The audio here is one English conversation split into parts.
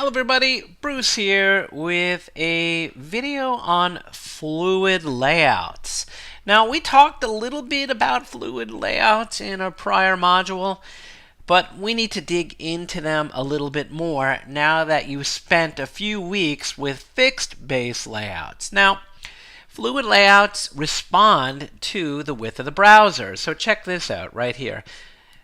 Hello everybody, Bruce here with a video on fluid layouts. Now we talked a little bit about fluid layouts in a prior module, but we need to dig into them a little bit more now that you've spent a few weeks with fixed base layouts. Now, fluid layouts respond to the width of the browser. So check this out right here.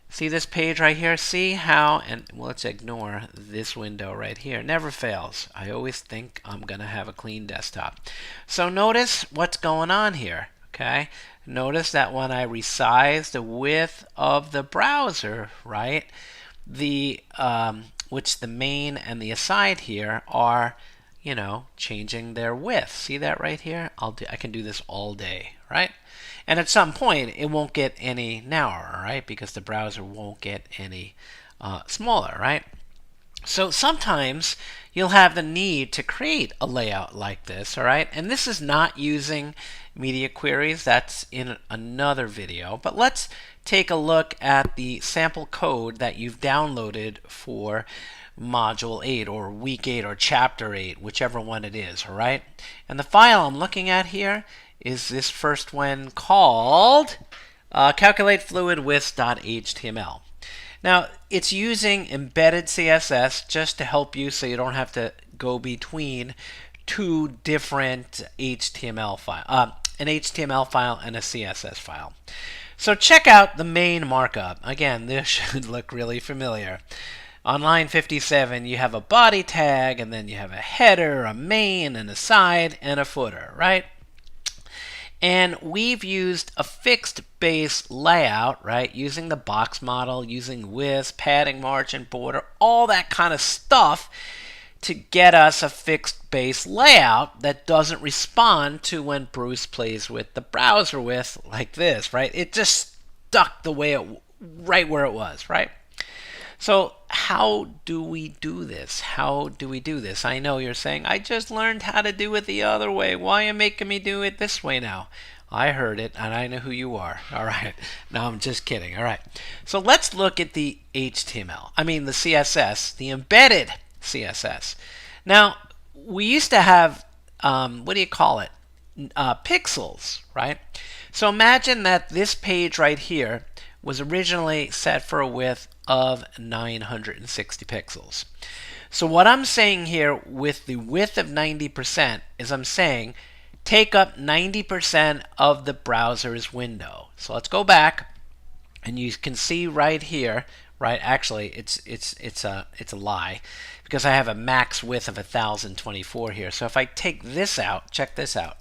See this page right here? See how, and well, let's ignore this window right here. Never fails. I always think I'm going to have a clean desktop. So notice what's going on here, okay? Notice that when I resize the width of the browser, right, which the main and the aside here are, changing their width. See that right here? I can do this all day, right? And at some point, it won't get any narrower, right? Because the browser won't get any smaller, right? So sometimes you'll have the need to create a layout like this, all right? And this is not using media queries. That's in another video. But let's take a look at the sample code that you've downloaded for Module 8 or Week 8 or Chapter 8, whichever one it is, all right? And the file I'm looking at here is this first one called calculatefluidwidths.html. Now, it's using embedded CSS just to help you so you don't have to go between two different HTML files, an HTML file and a CSS file. So check out the main markup. Again, this should look really familiar. On line 57, you have a body tag, and then you have a header, a main, and a side, and a footer, right? And we've used a fixed base layout, right, using the box model, using width, padding, margin, border, all that kind of stuff to get us a fixed base layout that doesn't respond to when Bruce plays with the browser width like this, right? It just stuck the way right where it was, right? So how do we do this? How do we do this? I know you're saying, I just learned how to do it the other way. Why are you making me do it this way now? I heard it, and I know who you are. All right. No, I'm just kidding. All right. So let's look at the HTML. I mean the CSS, the embedded CSS. Now, we used to have, what do you call it? Pixels, right? So imagine that this page right here was originally set for a width of 960 pixels. So what I'm saying here with the width of 90% is I'm saying take up 90% of the browser's window. So let's go back, and you can see right here, right? Actually, it's a lie because I have a max width of 1024 here. So if I take this out, check this out,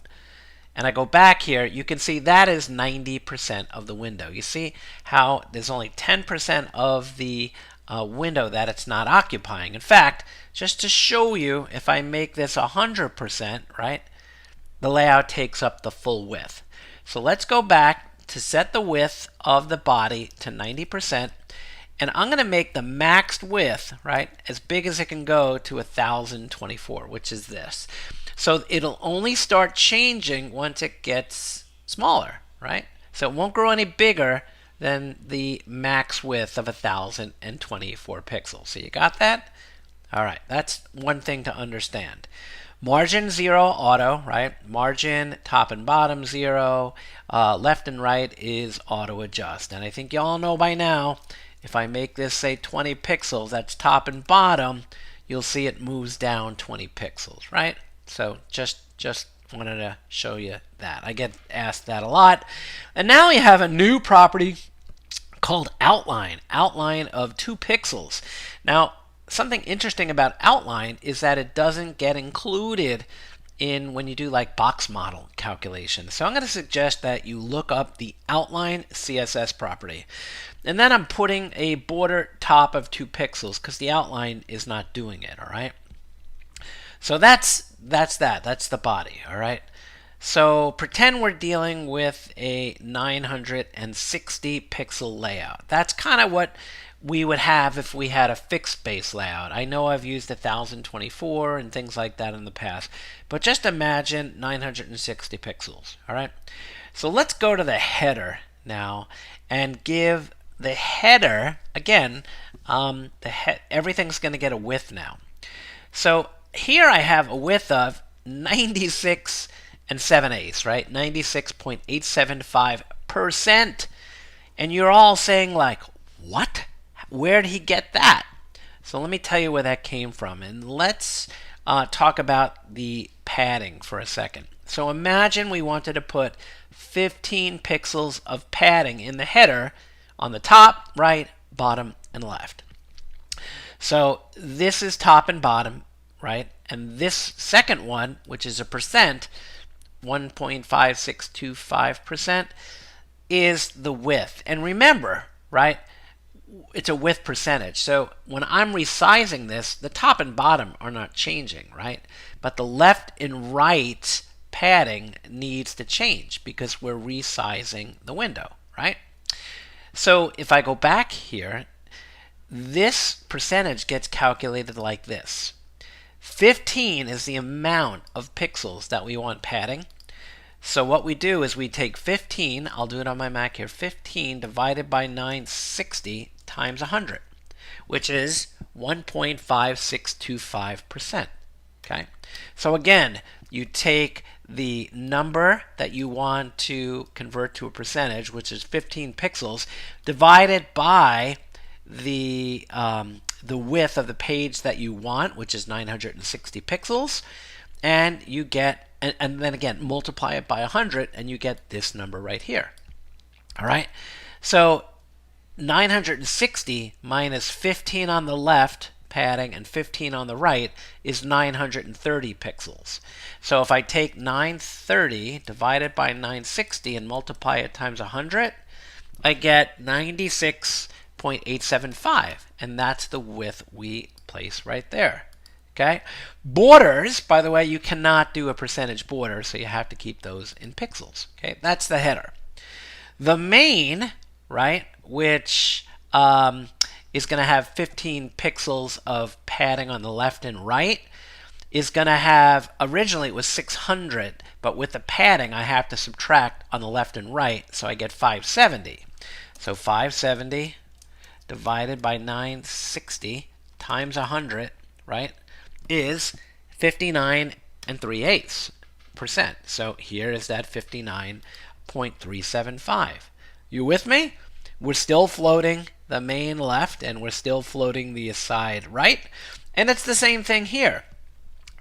and I go back here, you can see that is 90% of the window. You see how there's only 10% of the window that it's not occupying. In fact, just to show you, if I make this 100%, right, the layout takes up the full width. So let's go back to set the width of the body to 90%, and I'm going to make the maxed width, right, as big as it can go to 1024, which is this. So it'll only start changing once it gets smaller, right? So it won't grow any bigger than the max width of 1024 pixels. So you got that? All right, that's one thing to understand. Margin 0, auto, right? Margin top and bottom 0. Left and right is auto adjust. And I think you all know by now, if I make this say 20 pixels, that's top and bottom, you'll see it moves down 20 pixels, right? So just wanted to show you that. I get asked that a lot. And now we have a new property called outline. Outline of 2 pixels. Now, something interesting about outline is that it doesn't get included in when you do like box model calculations. So I'm going to suggest that you look up the outline CSS property. And then I'm putting a border top of 2 pixels because the outline is not doing it, all right? So that's the body, all right? So pretend we're dealing with a 960 pixel layout. That's kind of what we would have if we had a fixed base layout. I know I've used 1024 and things like that in the past, but just imagine 960 pixels, all right? So let's go to the header now and give the header, again, everything's going to get a width now. So here I have a width of 96 and 7/8, right? 96.875%. And you're all saying like, what? Where did he get that? So let me tell you where that came from. And let's talk about the padding for a second. So imagine we wanted to put 15 pixels of padding in the header on the top, right, bottom, and left. So this is top and bottom, right? And this second one, which is a percent, 1.5625%, is the width. And remember, right, it's a width percentage. So when I'm resizing this, the top and bottom are not changing, right? But the left and right padding needs to change because we're resizing the window, right? So if I go back here, this percentage gets calculated like this. 15 is the amount of pixels that we want padding. So what we do is we take 15, I'll do it on my Mac here, 15 divided by 960 times 100, which is 1.5625%. Okay? So again, you take the number that you want to convert to a percentage, which is 15 pixels, divided by the width of the page that you want, which is 960 pixels, and you get, and then again multiply it by 100, and you get this number right here. All right, so 960 minus 15 on the left padding and 15 on the right is 930 pixels. So if I take 930 divided by 960 and multiply it times 100, I get 96.875, and that's the width we place right there. Okay? Borders, by the way, you cannot do a percentage border, so you have to keep those in pixels. Okay? That's the header. The main, right, which is going to have 15 pixels of padding on the left and right, is going to have, originally it was 600, but with the padding I have to subtract on the left and right, so I get 570. So 570 divided by 960 times 100, right, is 59 3/8%. So here is that 59.375. You with me? We're still floating the main left, and we're still floating the aside right. And it's the same thing here.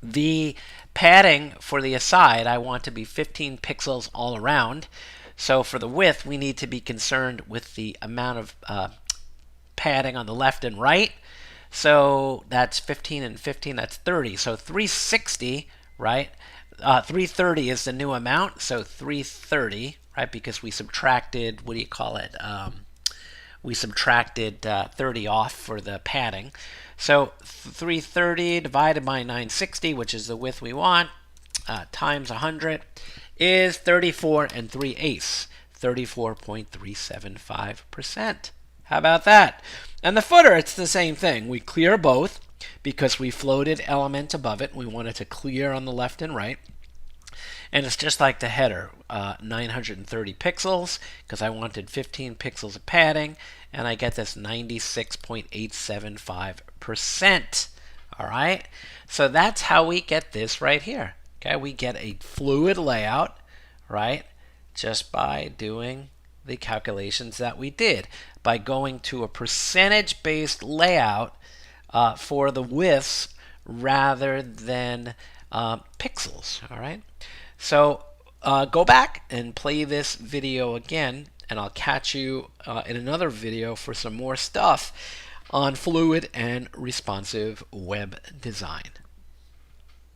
The padding for the aside, I want to be 15 pixels all around. So for the width, we need to be concerned with the amount of padding on the left and right. So that's 15 and 15, that's 30. So 360, right? 330 is the new amount. So 330, right? Because we subtracted, what do you call it? We subtracted 30 off for the padding. So 330 divided by 960, which is the width we want, times 100, is 34 3/8, 34.375%. How about that? And the footer, it's the same thing. We clear both because we floated element above it. We wanted to clear on the left and right. And it's just like the header, 930 pixels, because I wanted 15 pixels of padding, and I get this 96.875%. All right? So that's how we get this right here. Okay, we get a fluid layout, right, just by doing the calculations that we did, by going to a percentage-based layout for the widths rather than pixels. All right? So go back and play this video again, and I'll catch you in another video for some more stuff on fluid and responsive web design.